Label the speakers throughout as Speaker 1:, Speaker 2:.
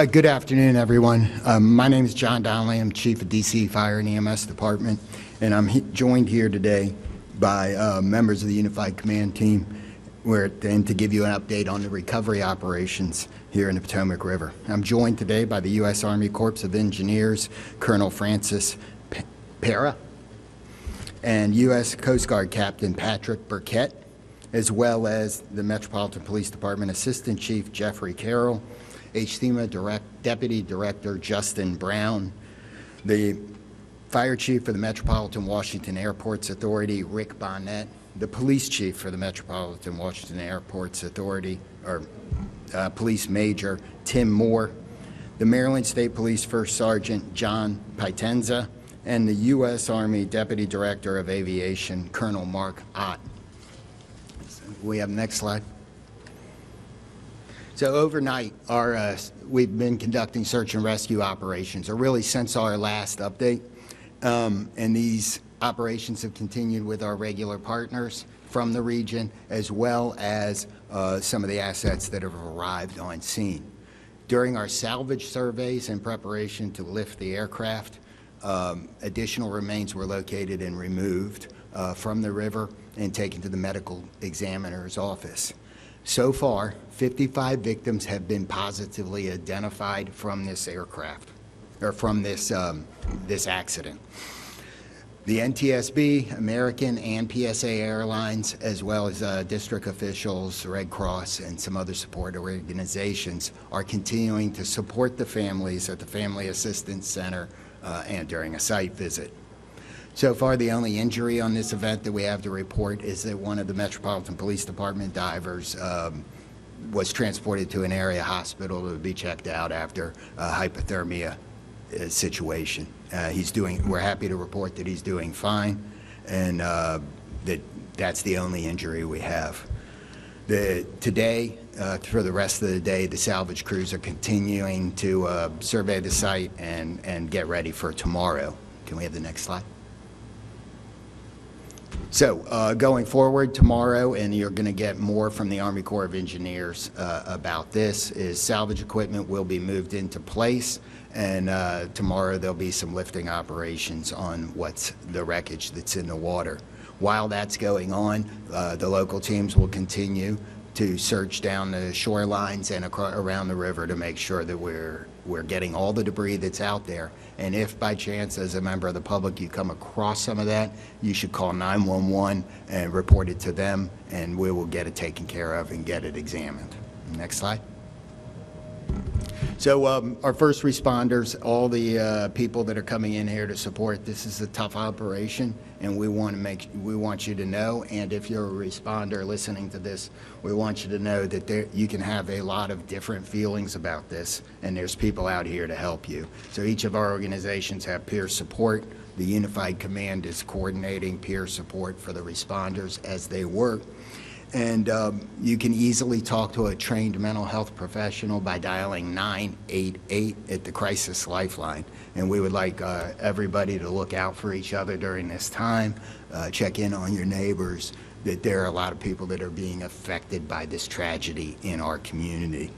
Speaker 1: Good afternoon, everyone. My name is John Donnelly. I'm Chief of DC Fire and EMS Department, and I'm joined here today by members of the Unified Command Team and to give you an update on the recovery operations here in the Potomac River. I'm joined today by the U.S. Army Corps of Engineers, Colonel Francis Pera, and U.S. Coast Guard Captain Patrick Burkett, as well as the Metropolitan Police Department Assistant Chief Jeffrey Carroll, HTMA Deputy Director Justin Brown, the Fire Chief for the Metropolitan Washington Airports Authority, Rick Bonnet, the Police Chief for the Metropolitan Washington Airports Authority, Police Major Tim Moore, the Maryland State Police First Sergeant John Pitenza, and the U.S. Army Deputy Director of Aviation, Colonel Mark Ott. We have the next slide. So overnight, we've been conducting search and rescue operations, or really since our last update. And these operations have continued with our regular partners from the region, as well as some of the assets that have arrived on scene. During our salvage surveys in preparation to lift the aircraft, additional remains were located and removed from the river and taken to the medical examiner's office. So far, 55 victims have been positively identified from this aircraft, or from this accident. The NTSB, American, and PSA Airlines, as well as district officials, Red Cross, and some other support organizations are continuing to support the families at the Family Assistance Center and during a site visit. So far, the only injury on this event that we have to report is that one of the Metropolitan Police Department divers was transported to an area hospital to be checked out after a hypothermia situation. We're happy to report that he's doing fine, and that's the only injury we have. Today, for the rest of the day, the salvage crews are continuing to survey the site and get ready for tomorrow. Can we have the next slide? So going forward tomorrow, and you're going to get more from the Army Corps of Engineers about this, is salvage equipment will be moved into place, and tomorrow there'll be some lifting operations on what's the wreckage that's in the water. While that's going on, the local teams will continue to search down the shorelines and around the river to make sure that we're getting all the debris that's out there. And if by chance, as a member of the public, you come across some of that, you should call 911 and report it to them, and we will get it taken care of and get it examined. Next slide. So our first responders, all the people that are coming in here to support, this is a tough operation, and we want you to know, and if you're a responder listening to this, we want you to know that you can have a lot of different feelings about this, and there's people out here to help you. So each of our organizations have peer support. The Unified Command is coordinating peer support for the responders as they work. And you can easily talk to a trained mental health professional by dialing 988 at the Crisis Lifeline. And we would like everybody to look out for each other during this time, check in on your neighbors, that there are a lot of people that are being affected by this tragedy in our community.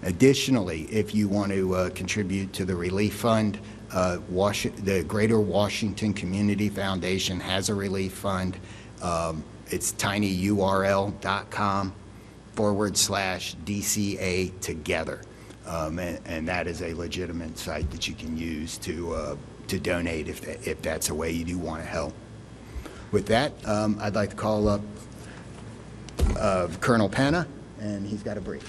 Speaker 1: Additionally, if you want to contribute to the relief fund, the Greater Washington Community Foundation has a relief fund. It's tinyurl.com/DCA together. And that is a legitimate site that you can use to donate if that's a way you do want to help. With that, I'd like to call up Colonel Penna, and he's got a brief.